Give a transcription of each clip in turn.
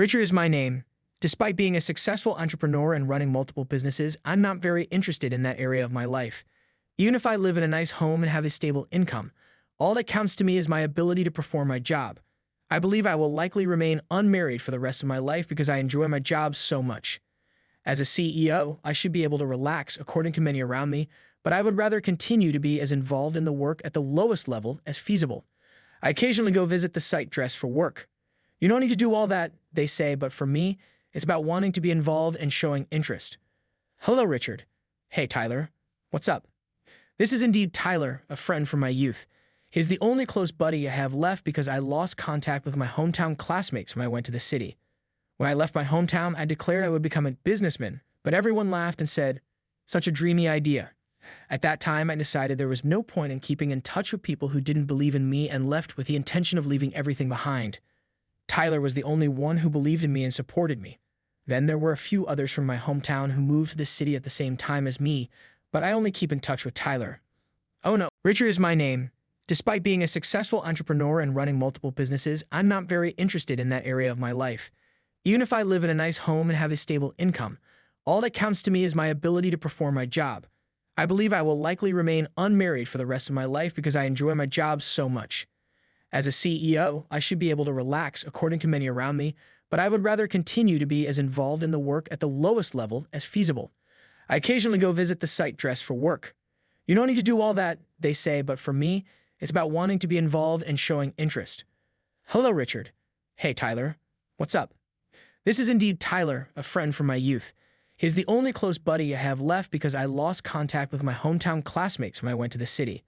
Richard is my name. Despite being a successful entrepreneur and running multiple businesses, I'm not very interested in that area of my life. Even if I live in a nice home and have a stable income, all that counts to me is my ability to perform my job. I believe I will likely remain unmarried for the rest of my life because I enjoy my job so much. As a CEO, I should be able to relax according to many around me, but I would rather continue to be as involved in the work at the lowest level as feasible. I occasionally go visit the site dressed for work. You don't need to do all that, they say, but for me, it's about wanting to be involved and showing interest. Hello, Richard. Hey, Tyler. What's up? This is indeed Tyler, a friend from my youth. He's the only close buddy I have left because I lost contact with my hometown classmates when I went to the city. When I left my hometown, I declared I would become a businessman, but everyone laughed and said, "Such a dreamy idea." At that time, I decided there was no point in keeping in touch with people who didn't believe in me and left with the intention of leaving everything behind. Tyler was the only one who believed in me and supported me. Then there were a few others from my hometown who moved to the city at the same time as me, but I only keep in touch with Tyler. Oh no, Richard is my name. Despite being a successful entrepreneur and running multiple businesses, I'm not very interested in that area of my life. Even if I live in a nice home and have a stable income, all that counts to me is my ability to perform my job. I believe I will likely remain unmarried for the rest of my life because I enjoy my job so much. As a CEO, I should be able to relax according to many around me, but I would rather continue to be as involved in the work at the lowest level as feasible. I occasionally go visit the site dressed for work. You don't need to do all that, they say, but for me, it's about wanting to be involved and showing interest. Hello, Richard. Hey, Tyler. What's up? This is indeed Tyler, a friend from my youth. He's the only close buddy I have left because I lost contact with my hometown classmates when I went to the city.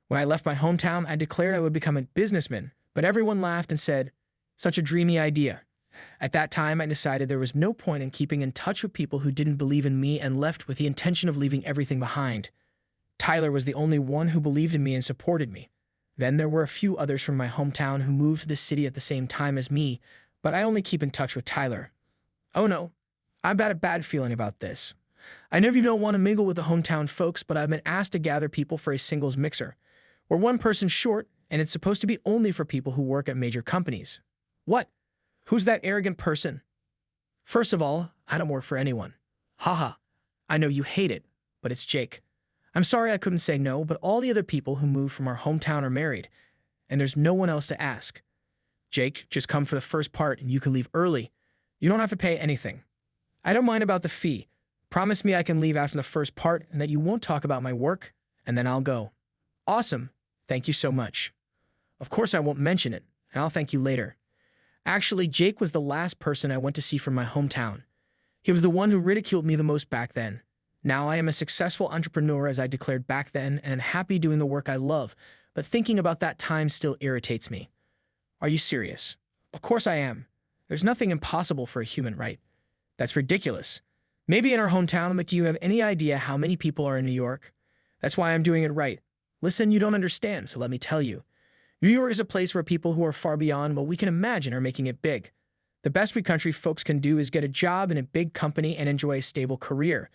When I left my hometown, I declared I would become a businessman, but everyone laughed and said, "Such a dreamy idea." At that time, I decided there was no point in keeping in touch with people who didn't believe in me and left with the intention of leaving everything behind. Tyler was the only one who believed in me and supported me. Then there were a few others from my hometown who moved to the city at the same time as me, but I only keep in touch with Tyler. Oh no, I've got a bad feeling about this. I know you don't want to mingle with the hometown folks, but I've been asked to gather people for a singles mixer. We're one person short, and it's supposed to be only for people who work at major companies. What? Who's that arrogant person? First of all, I don't work for anyone. Haha. I know you hate it, but it's Jake. I'm sorry I couldn't say no, but all the other people who moved from our hometown are married, and there's no one else to ask. Jake, just come for the first part and you can leave early. You don't have to pay anything. I don't mind about the fee. Promise me I can leave after the first part and that you won't talk about my work, and then I'll go. Awesome. Thank you so much. Of course I won't mention it, and I'll thank you later. Actually, Jake was the last person I went to see from my hometown. He was the one who ridiculed me the most back then. Now I am a successful entrepreneur as I declared back then and am happy doing the work I love, but thinking about that time still irritates me. Are you serious? Of course I am. There's nothing impossible for a human, right? That's ridiculous. Maybe in our hometown, but do you have any idea how many people are in New York? That's why I'm doing it right. Listen, you don't understand, so let me tell you. New York is a place where people who are far beyond what we can imagine are making it big. The best we country folks can do is get a job in a big company and enjoy a stable career.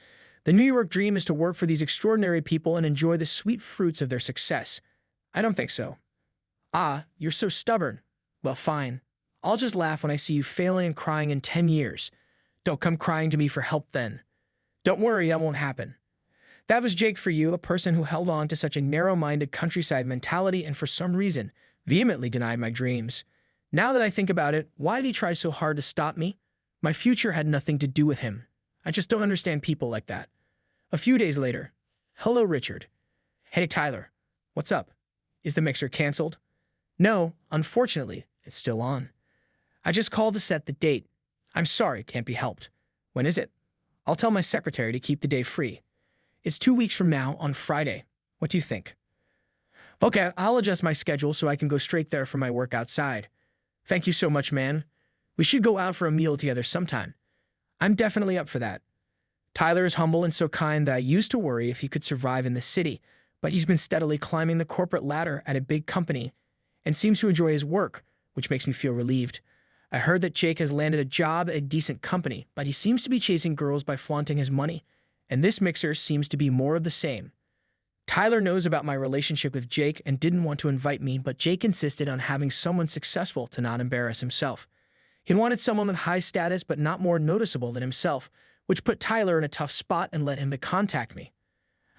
The New York dream is to work for these extraordinary people and enjoy the sweet fruits of their success. I don't think so. Ah, you're so stubborn. Well, fine. I'll just laugh when I see you failing and crying in 10 years. Don't come crying to me for help then. Don't worry, that won't happen. That was Jake for you, a person who held on to such a narrow-minded countryside mentality and for some reason vehemently denied my dreams. Now that I think about it, why did he try so hard to stop me? My future had nothing to do with him. I just don't understand people like that. A few days later. Hello, Richard. Hey, Tyler. What's up? Is the mixer canceled? No, unfortunately, it's still on. I just called to set the date. I'm sorry, can't be helped. When is it? I'll tell my secretary to keep the day free. It's 2 weeks from now on Friday. What do you think? Okay, I'll adjust my schedule so I can go straight there for my work outside. Thank you so much, man. We should go out for a meal together sometime. I'm definitely up for that. Tyler is humble and so kind that I used to worry if he could survive in the city, but he's been steadily climbing the corporate ladder at a big company and seems to enjoy his work, which makes me feel relieved. I heard that Jake has landed a job at a decent company, but he seems to be chasing girls by flaunting his money, and this mixer seems to be more of the same. Tyler knows about my relationship with Jake and didn't want to invite me, but Jake insisted on having someone successful to not embarrass himself. He wanted someone with high status but not more noticeable than himself, which put Tyler in a tough spot and led him to contact me.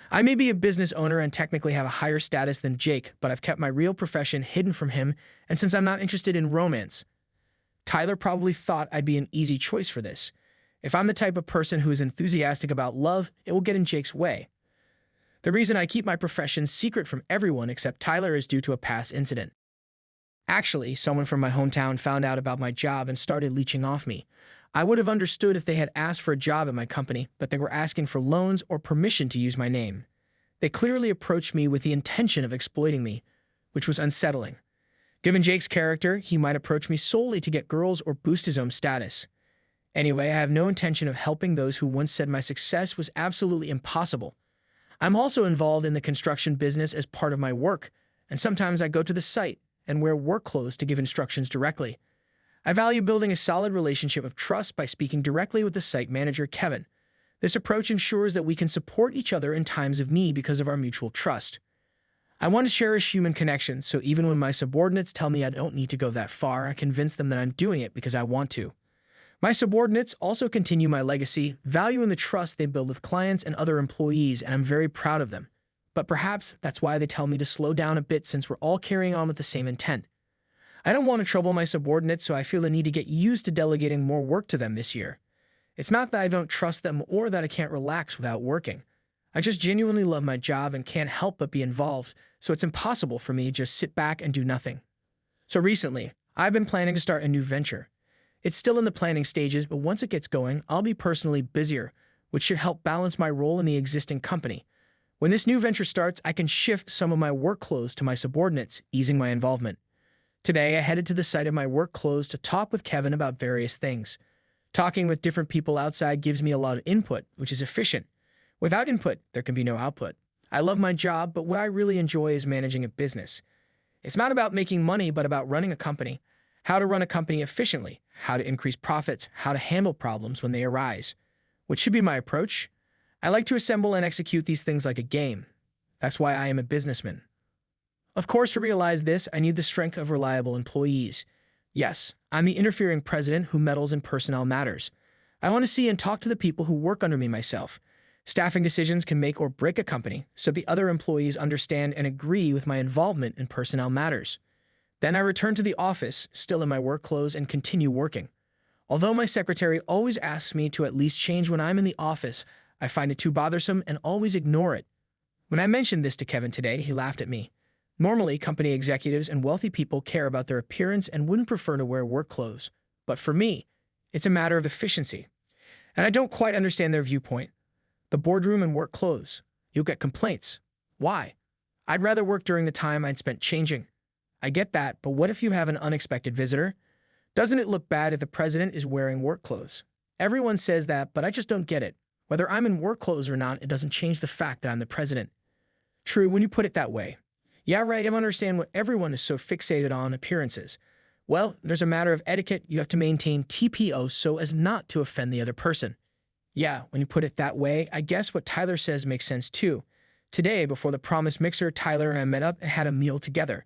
I may be a business owner and technically have a higher status than Jake, but I've kept my real profession hidden from him, and since I'm not interested in romance, Tyler probably thought I'd be an easy choice for this. If I'm the type of person who is enthusiastic about love, it will get in Jake's way. The reason I keep my profession secret from everyone except Tyler is due to a past incident. Actually, someone from my hometown found out about my job and started leeching off me. I would have understood if they had asked for a job at my company, but they were asking for loans or permission to use my name. They clearly approached me with the intention of exploiting me, which was unsettling. Given Jake's character, he might approach me solely to get girls or boost his own status. Anyway, I have no intention of helping those who once said my success was absolutely impossible. I'm also involved in the construction business as part of my work, and sometimes I go to the site and wear work clothes to give instructions directly. I value building a solid relationship of trust by speaking directly with the site manager, Kevin. This approach ensures that we can support each other in times of need because of our mutual trust. I want to cherish human connections, so even when my subordinates tell me I don't need to go that far, I convince them that I'm doing it because I want to. My subordinates also continue my legacy, valuing the trust they build with clients and other employees, and I'm very proud of them. But perhaps that's why they tell me to slow down a bit since we're all carrying on with the same intent. I don't want to trouble my subordinates, so I feel the need to get used to delegating more work to them this year. It's not that I don't trust them or that I can't relax without working. I just genuinely love my job and can't help but be involved, so it's impossible for me to just sit back and do nothing. So recently, I've been planning to start a new venture. It's still in the planning stages, but once it gets going, I'll be personally busier, which should help balance my role in the existing company. When this new venture starts, I can shift some of my work clothes to my subordinates, easing my involvement. Today, I headed to the site of my work clothes to talk with Kevin about various things. Talking with different people outside gives me a lot of input, which is efficient. Without input, there can be no output. I love my job, but what I really enjoy is managing a business. It's not about making money, but about running a company. How to run a company efficiently, how to increase profits, how to handle problems when they arise. Which should be my approach? I like to assemble and execute these things like a game. That's why I am a businessman. Of course, to realize this, I need the strength of reliable employees. Yes, I'm the interfering president who meddles in personnel matters. I want to see and talk to the people who work under me myself. Staffing decisions can make or break a company, so the other employees understand and agree with my involvement in personnel matters. Then I return to the office, still in my work clothes, and continue working. Although my secretary always asks me to at least change when I'm in the office, I find it too bothersome and always ignore it. When I mentioned this to Kevin today, he laughed at me. Normally, company executives and wealthy people care about their appearance and wouldn't prefer to wear work clothes. But for me, it's a matter of efficiency. And I don't quite understand their viewpoint. The boardroom and work clothes. You'll get complaints. Why? I'd rather work during the time I'd spent changing. I get that, but what if you have an unexpected visitor? Doesn't it look bad if the president is wearing work clothes? Everyone says that, but I just don't get it. Whether I'm in work clothes or not, it doesn't change the fact that I'm the president. True, when you put it that way. Yeah, right, I understand what everyone is so fixated on appearances. Well, there's a matter of etiquette. You have to maintain TPO so as not to offend the other person. Yeah, when you put it that way, I guess what Tyler says makes sense too. Today, before the promised mixer, Tyler and I met up and had a meal together.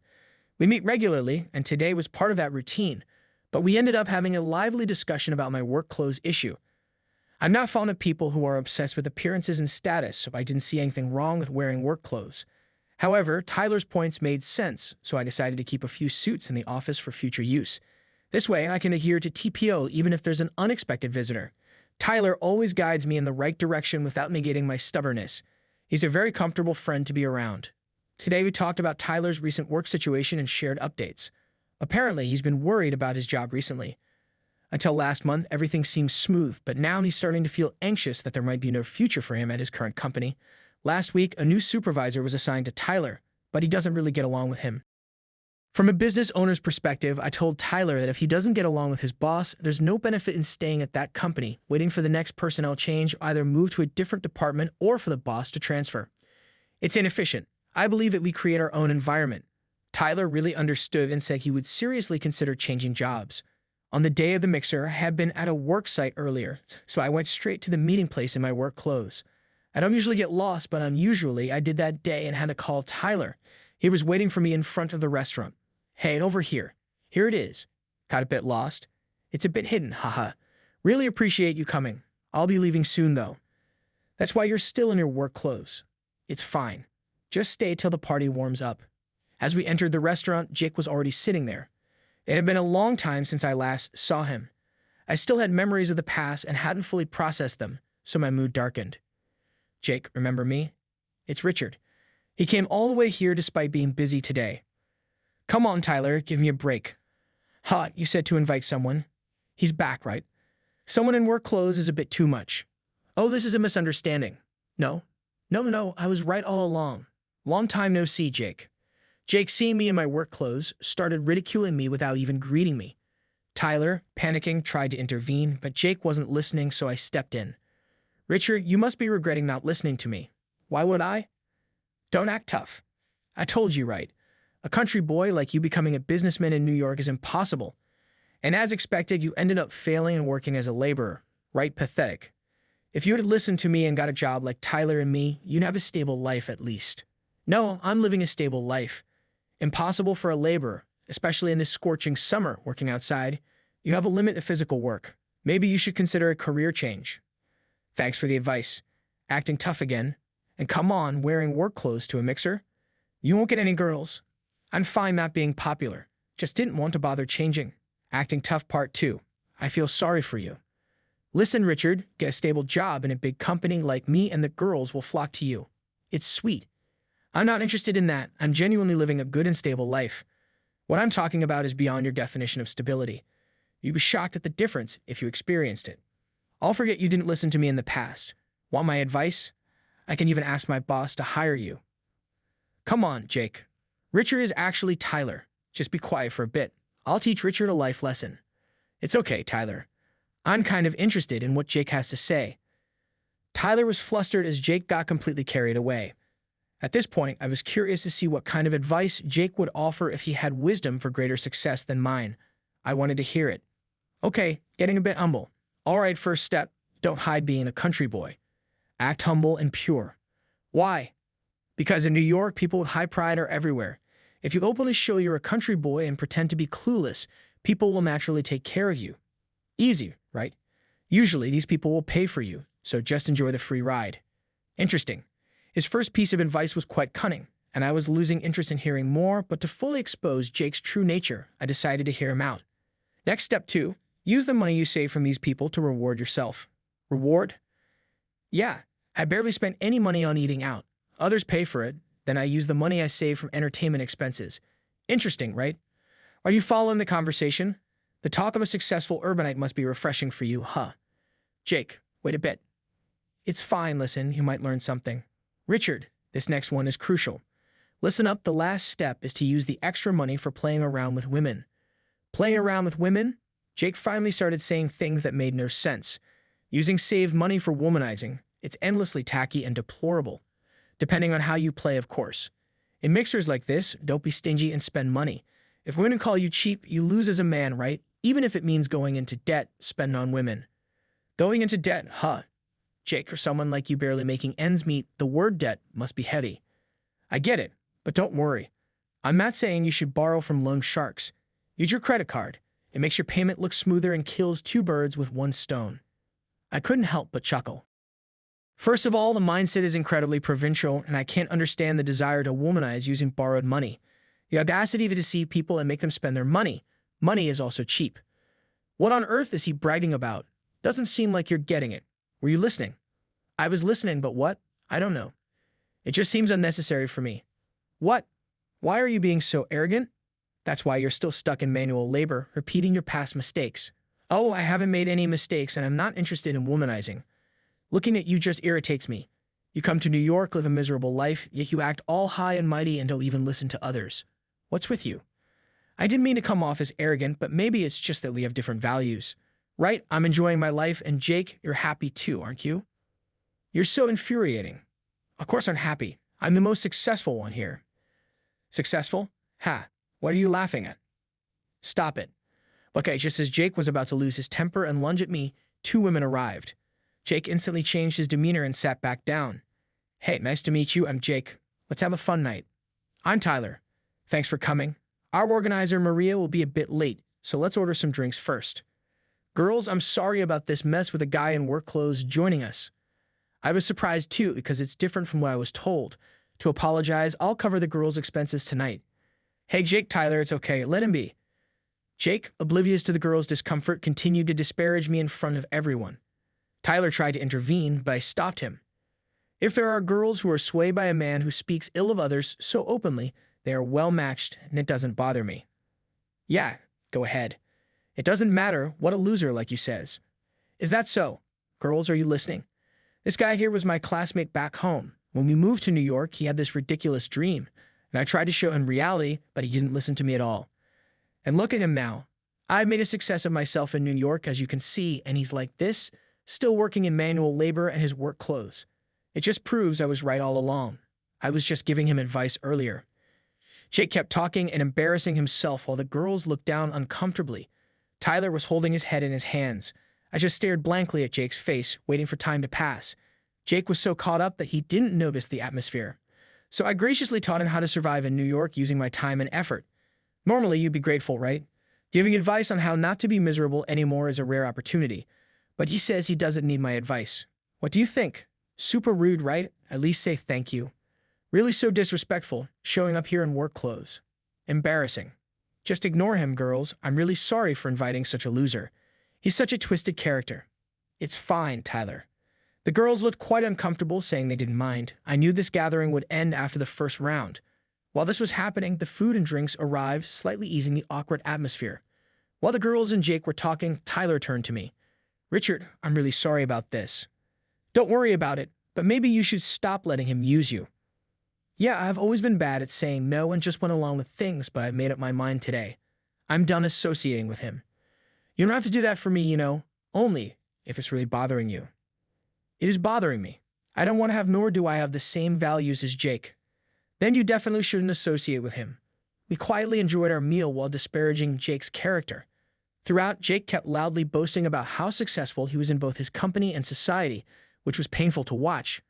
We meet regularly, and today was part of that routine, but we ended up having a lively discussion about my work clothes issue. I'm not fond of people who are obsessed with appearances and status, so I didn't see anything wrong with wearing work clothes. However, Tyler's points made sense, so I decided to keep a few suits in the office for future use. This way, I can adhere to TPO even if there's an unexpected visitor. Tyler always guides me in the right direction without negating my stubbornness. He's a very comfortable friend to be around. Today we talked about Tyler's recent work situation and shared updates. Apparently, he's been worried about his job recently. Until last month, everything seemed smooth, but now he's starting to feel anxious that there might be no future for him at his current company. Last week, a new supervisor was assigned to Tyler, but he doesn't really get along with him. From a business owner's perspective, I told Tyler that if he doesn't get along with his boss, there's no benefit in staying at that company, waiting for the next personnel change, either move to a different department or for the boss to transfer. It's inefficient. I believe that we create our own environment. Tyler really understood and said he would seriously consider changing jobs. On the day of the mixer, I had been at a work site earlier, so I went straight to the meeting place in my work clothes. I don't usually get lost, but unusually, I did that day and had to call Tyler. He was waiting for me in front of the restaurant. Hey, and over here. Here it is. Got a bit lost. It's a bit hidden, haha. Really appreciate you coming. I'll be leaving soon, though. That's why you're still in your work clothes. It's fine. Just stay till the party warms up. As we entered the restaurant, Jake was already sitting there. It had been a long time since I last saw him. I still had memories of the past and hadn't fully processed them, so my mood darkened. Jake, remember me? It's Richard. He came all the way here despite being busy today. Come on, Tyler, give me a break. Ha, you said to invite someone. He's back, right? Someone in work clothes is a bit too much. Oh, this is a misunderstanding. No, I was right all along. Long time no see, Jake. Jake, seeing me in my work clothes, started ridiculing me without even greeting me. Tyler, panicking, tried to intervene, but Jake wasn't listening, so I stepped in. Richard, you must be regretting not listening to me. Why would I? Don't act tough. I told you right. A country boy like you becoming a businessman in New York is impossible. And as expected, you ended up failing and working as a laborer. Right? Pathetic. If you had listened to me and got a job like Tyler and me, you'd have a stable life at least. No, I'm living a stable life. Impossible for a laborer, especially in this scorching summer working outside. You have a limit of physical work. Maybe you should consider a career change. Thanks for the advice. Acting tough again. And come on, wearing work clothes to a mixer? You won't get any girls. I'm fine not being popular. Just didn't want to bother changing. Acting tough part 2. I feel sorry for you. Listen, Richard, get a stable job in a big company like me and the girls will flock to you. It's sweet. I'm not interested in that. I'm genuinely living a good and stable life. What I'm talking about is beyond your definition of stability. You'd be shocked at the difference if you experienced it. I'll forget you didn't listen to me in the past. Want my advice? I can even ask my boss to hire you. Come on, Jake. Richard is actually Tyler. Just be quiet for a bit. I'll teach Richard a life lesson. It's okay, Tyler. I'm kind of interested in what Jake has to say. Tyler was flustered as Jake got completely carried away. At this point, I was curious to see what kind of advice Jake would offer if he had wisdom for greater success than mine. I wanted to hear it. Okay, getting a bit humble. All right, first step, don't hide being a country boy. Act humble and pure. Why? Because in New York, people with high pride are everywhere. If you openly show you're a country boy and pretend to be clueless, people will naturally take care of you. Easy, right? Usually, these people will pay for you, so just enjoy the free ride. Interesting. His first piece of advice was quite cunning, and I was losing interest in hearing more, but to fully expose Jake's true nature, I decided to hear him out. Next step 2, use the money you save from these people to reward yourself. Reward? Yeah, I barely spent any money on eating out. Others pay for it, then I use the money I save from entertainment expenses. Interesting, right? Are you following the conversation? The talk of a successful urbanite must be refreshing for you, huh? Jake, wait a bit. It's fine, listen, you might learn something. Richard, this next one is crucial. Listen up, the last step is to use the extra money for playing around with women. Playing around with women? Jake finally started saying things that made no sense. Using saved money for womanizing, it's endlessly tacky and deplorable. Depending on how you play, of course. In mixers like this, don't be stingy and spend money. If women call you cheap, you lose as a man, right? Even if it means going into debt, spend on women. Going into debt, huh? Jake, for someone like you barely making ends meet, the word debt must be heavy. I get it, but don't worry. I'm not saying you should borrow from loan sharks. Use your credit card. It makes your payment look smoother and kills 2 birds with 1 stone. I couldn't help but chuckle. First of all, the mindset is incredibly provincial, and I can't understand the desire to womanize using borrowed money. The audacity to deceive people and make them spend their money. Money is also cheap. What on earth is he bragging about? Doesn't seem like you're getting it. Were you listening? I was listening, but what? I don't know. It just seems unnecessary for me. What? Why are you being so arrogant? That's why you're still stuck in manual labor, repeating your past mistakes. Oh, I haven't made any mistakes, and I'm not interested in womanizing. Looking at you just irritates me. You come to New York, live a miserable life, yet you act all high and mighty and don't even listen to others. What's with you? I didn't mean to come off as arrogant, but maybe it's just that we have different values. Right? I'm enjoying my life, and Jake, you're happy too, aren't you? You're so infuriating. Of course I'm happy. I'm the most successful one here. Successful? Ha. What are you laughing at? Stop it. Okay, just as Jake was about to lose his temper and lunge at me, 2 women arrived. Jake instantly changed his demeanor and sat back down. Hey, nice to meet you. I'm Jake. Let's have a fun night. I'm Tyler. Thanks for coming. Our organizer, Maria, will be a bit late, so let's order some drinks first. Girls, I'm sorry about this mess with a guy in work clothes joining us. I was surprised too because it's different from what I was told. To apologize, I'll cover the girls' expenses tonight. Hey, Jake, Tyler, it's okay. Let him be. Jake, oblivious to the girls' discomfort, continued to disparage me in front of everyone. Tyler tried to intervene, but I stopped him. If there are girls who are swayed by a man who speaks ill of others so openly, they are well matched, and it doesn't bother me. Yeah, go ahead. It doesn't matter what a loser like you says. Is that so? Girls, are you listening? This guy here was my classmate back home. When we moved to New York, he had this ridiculous dream, and I tried to show him reality, but he didn't listen to me at all. And look at him now. I've made a success of myself in New York, as you can see, and he's like this, still working in manual labor and his work clothes. It just proves I was right all along. I was just giving him advice earlier. Jake kept talking and embarrassing himself while the girls looked down uncomfortably. Tyler was holding his head in his hands. I just stared blankly at Jake's face, waiting for time to pass. Jake was so caught up that he didn't notice the atmosphere. So I graciously taught him how to survive in New York using my time and effort. Normally, you'd be grateful, right? Giving advice on how not to be miserable anymore is a rare opportunity. But he says he doesn't need my advice. What do you think? Super rude, right? At least say thank you. Really so disrespectful, showing up here in work clothes. Embarrassing. Just ignore him, girls. I'm really sorry for inviting such a loser. He's such a twisted character. It's fine, Tyler. The girls looked quite uncomfortable, saying they didn't mind. I knew this gathering would end after the first round. While this was happening, the food and drinks arrived, slightly easing the awkward atmosphere. While the girls and Jake were talking, Tyler turned to me. Richard, I'm really sorry about this. Don't worry about it, but maybe you should stop letting him use you. Yeah, I've always been bad at saying no and just went along with things, but I've made up my mind today. I'm done associating with him. You don't have to do that for me, only if it's really bothering you. It is bothering me. I don't want to have, nor do I have, the same values as Jake. Then you definitely shouldn't associate with him. We quietly enjoyed our meal while disparaging Jake's character. Throughout, Jake kept loudly boasting about how successful he was in both his company and society, which was painful to watch.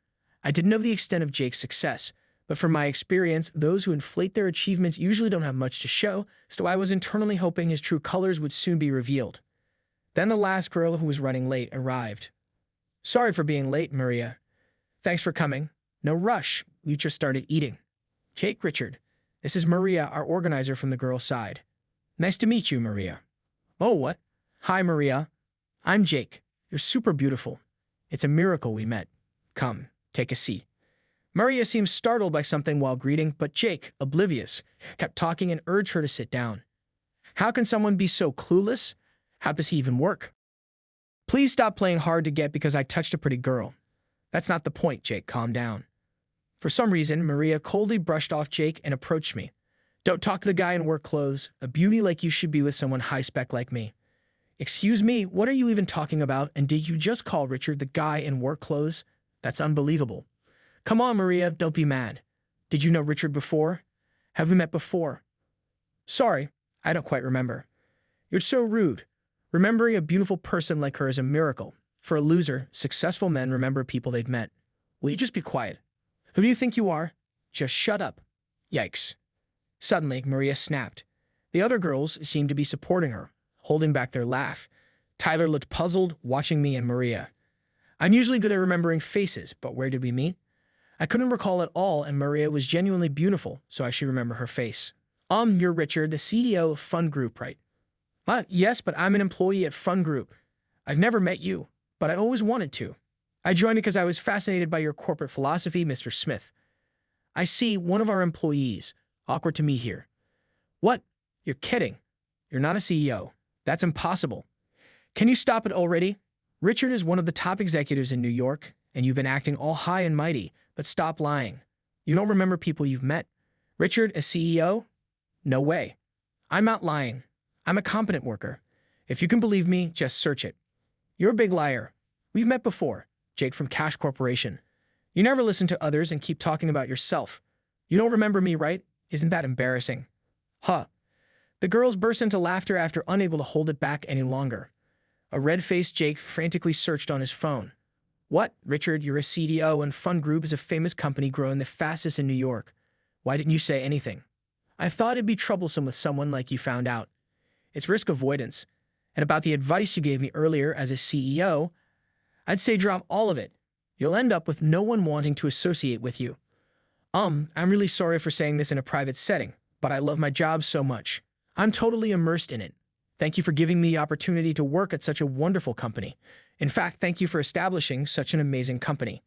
I didn't know the extent of Jake's success, but from my experience, those who inflate their achievements usually don't have much to show, so I was internally hoping his true colors would soon be revealed. Then the last girl, who was running late, arrived. Sorry for being late, Maria. Thanks for coming. No rush. We just started eating. Jake, Richard. This is Maria, our organizer from the girls' side. Nice to meet you, Maria. Oh, what? Hi, Maria. I'm Jake. You're super beautiful. It's a miracle we met. Come, take a seat. Maria seemed startled by something while greeting, but Jake, oblivious, kept talking and urged her to sit down. How can someone be so clueless? How does he even work? Please stop playing hard to get because I touched a pretty girl. That's not the point, Jake. Calm down. For some reason, Maria coldly brushed off Jake and approached me. Don't talk to the guy in work clothes. A beauty like you should be with someone high-spec like me. Excuse me, what are you even talking about? And did you just call Richard the guy in work clothes? That's unbelievable. Come on, Maria, don't be mad. Did you know Richard before? Have we met before? Sorry, I don't quite remember. You're so rude. Remembering a beautiful person like her is a miracle. For a loser, successful men remember people they've met. Will you just be quiet? Who do you think you are? Just shut up. Yikes. Suddenly, Maria snapped. The other girls seemed to be supporting her, holding back their laugh. Tyler looked puzzled, watching me and Maria. I'm usually good at remembering faces, but where did we meet? I couldn't recall at all, and Maria was genuinely beautiful, so I should remember her face. You're Richard, the CEO of Fun Group, right? Yes, but I'm an employee at Fun Group. I've never met you, but I always wanted to. I joined because I was fascinated by your corporate philosophy, Mr. Smith. I see, one of our employees. Awkward to me here. What? You're kidding. You're not a CEO. That's impossible. Can you stop it already? Richard is one of the top executives in New York, and you've been acting all high and mighty, but stop lying. You don't remember people you've met. Richard, a CEO? No way. I'm not lying. I'm a competent worker. If you can believe me, just search it. You're a big liar. We've met before. Jake from Cash Corporation. You never listen to others and keep talking about yourself. You don't remember me, right? Isn't that embarrassing? Huh. The girls burst into laughter after unable to hold it back any longer. A red-faced Jake frantically searched on his phone. What? Richard, you're a CDO and Fun Group is a famous company growing the fastest in New York. Why didn't you say anything? I thought it'd be troublesome with someone like you found out. It's risk avoidance. And about the advice you gave me earlier as a CEO, I'd say drop all of it. You'll end up with no one wanting to associate with you. I'm really sorry for saying this in a private setting, but I love my job so much. I'm totally immersed in it. Thank you for giving me the opportunity to work at such a wonderful company. In fact, thank you for establishing such an amazing company.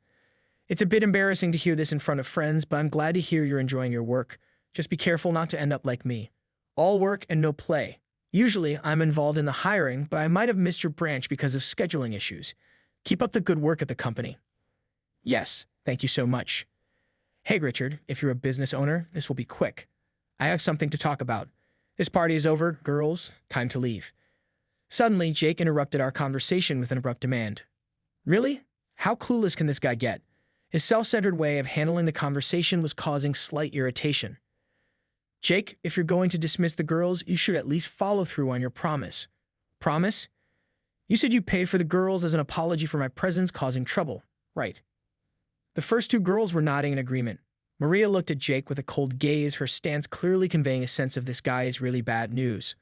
It's a bit embarrassing to hear this in front of friends, but I'm glad to hear you're enjoying your work. Just be careful not to end up like me. All work and no play. Usually, I'm involved in the hiring, but I might have missed your branch because of scheduling issues. Keep up the good work at the company. Yes, thank you so much. Hey, Richard, if you're a business owner, this will be quick. I have something to talk about. This party is over, girls. Time to leave. Suddenly, Jake interrupted our conversation with an abrupt demand. Really? How clueless can this guy get? His self-centered way of handling the conversation was causing slight irritation. Jake, if you're going to dismiss the girls, you should at least follow through on your promise. Promise? You said you paid for the girls as an apology for my presence causing trouble, right? The first two girls were nodding in agreement. Maria looked at Jake with a cold gaze, her stance clearly conveying a sense of this guy is really bad news.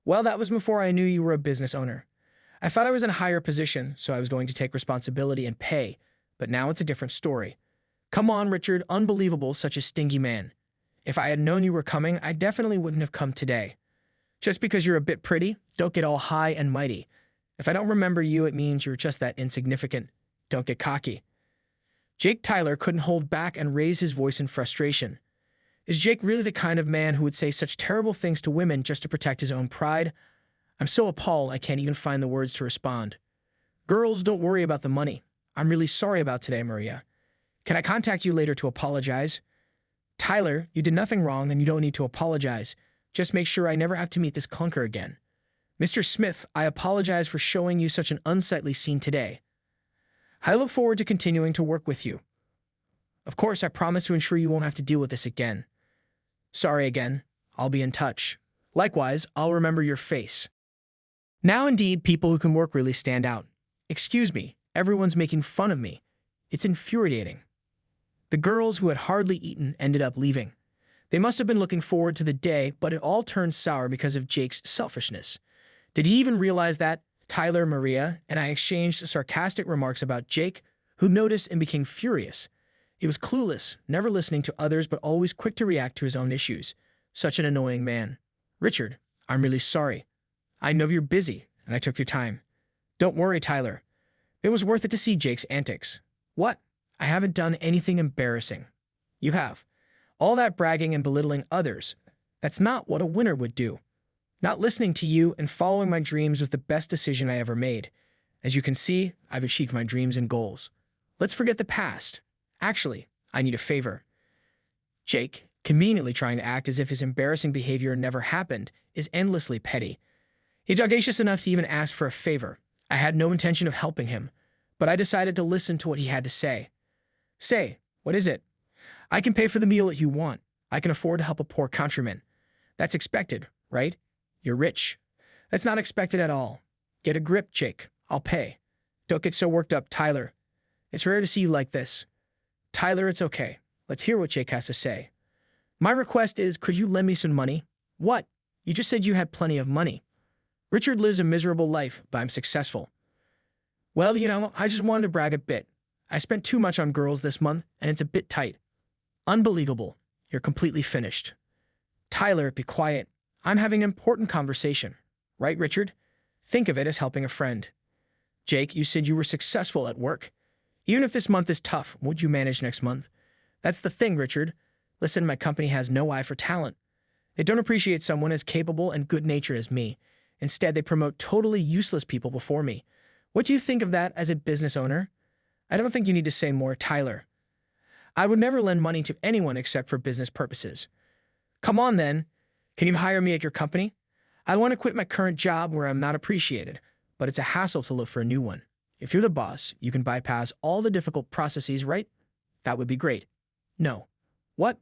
Well, that was before I knew you were a business owner. I thought I was in a higher position, so I was going to take responsibility and pay. But now it's a different story. Come on, Richard, unbelievable, such a stingy man. If I had known you were coming, I definitely wouldn't have come today. Just because you're a bit pretty, don't get all high and mighty. If I don't remember you, it means you're just that insignificant. Don't get cocky. Jake Tyler couldn't hold back and raised his voice in frustration. Is Jake really the kind of man who would say such terrible things to women just to protect his own pride? I'm so appalled I can't even find the words to respond. Girls, don't worry about the money. I'm really sorry about today, Maria. Can I contact you later to apologize? Tyler, you did nothing wrong and you don't need to apologize. Just make sure I never have to meet this clunker again. Mr. Smith, I apologize for showing you such an unsightly scene today. I look forward to continuing to work with you. Of course, I promise to ensure you won't have to deal with this again. Sorry again. I'll be in touch. Likewise, I'll remember your face. Now indeed, people who can work really stand out. Excuse me. Everyone's making fun of me. It's infuriating. The girls who had hardly eaten ended up leaving. They must have been looking forward to the day, but it all turned sour because of Jake's selfishness. Did he even realize that? Tyler, Maria, and I exchanged sarcastic remarks about Jake, who noticed and became furious. He was clueless, never listening to others, but always quick to react to his own issues. Such an annoying man. Richard, I'm really sorry. I know you're busy, and I took your time. Don't worry, Tyler. It was worth it to see Jake's antics. What? I haven't done anything embarrassing. You have. All that bragging and belittling others, that's not what a winner would do. Not listening to you and following my dreams was the best decision I ever made. As you can see, I've achieved my dreams and goals. Let's forget the past. Actually, I need a favor. Jake, conveniently trying to act as if his embarrassing behavior never happened, is endlessly petty. He's audacious enough to even ask for a favor. I had no intention of helping him, but I decided to listen to what he had to say. Say, what is it? I can pay for the meal that you want. I can afford to help a poor countryman. That's expected, right? You're rich. That's not expected at all. Get a grip, Jake. I'll pay. Don't get so worked up, Tyler. It's rare to see you like this. Tyler, it's okay. Let's hear what Jake has to say. My request is, could you lend me some money? What? You just said you had plenty of money. Richard lives a miserable life, but I'm successful. Well, I just wanted to brag a bit. I spent too much on girls this month, and it's a bit tight. Unbelievable. You're completely finished. Tyler, be quiet. I'm having an important conversation. Right, Richard? Think of it as helping a friend. Jake, you said you were successful at work. Even if this month is tough, would you manage next month? That's the thing, Richard. Listen, my company has no eye for talent. They don't appreciate someone as capable and good-natured as me. Instead, they promote totally useless people before me. What do you think of that as a business owner? I don't think you need to say more, Tyler. I would never lend money to anyone except for business purposes. Come on, then. Can you hire me at your company? I want to quit my current job where I'm not appreciated, but it's a hassle to look for a new one. If you're the boss, you can bypass all the difficult processes, right? That would be great. No. What?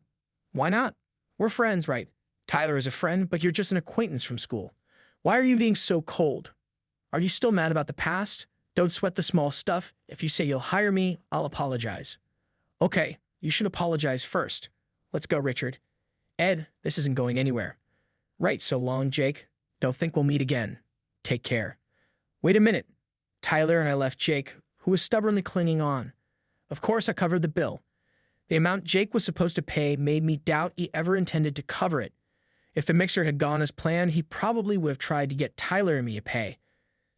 Why not? We're friends, right? Tyler is a friend, but you're just an acquaintance from school. Why are you being so cold? Are you still mad about the past? Don't sweat the small stuff. If you say you'll hire me, I'll apologize. Okay, you should apologize first. Let's go, Richard. Ed, this isn't going anywhere. Right, so long, Jake. Don't think we'll meet again. Take care. Wait a minute. Tyler and I left Jake, who was stubbornly clinging on. Of course, I covered the bill. The amount Jake was supposed to pay made me doubt he ever intended to cover it. If the mixer had gone as planned, he probably would have tried to get Tyler and me to pay.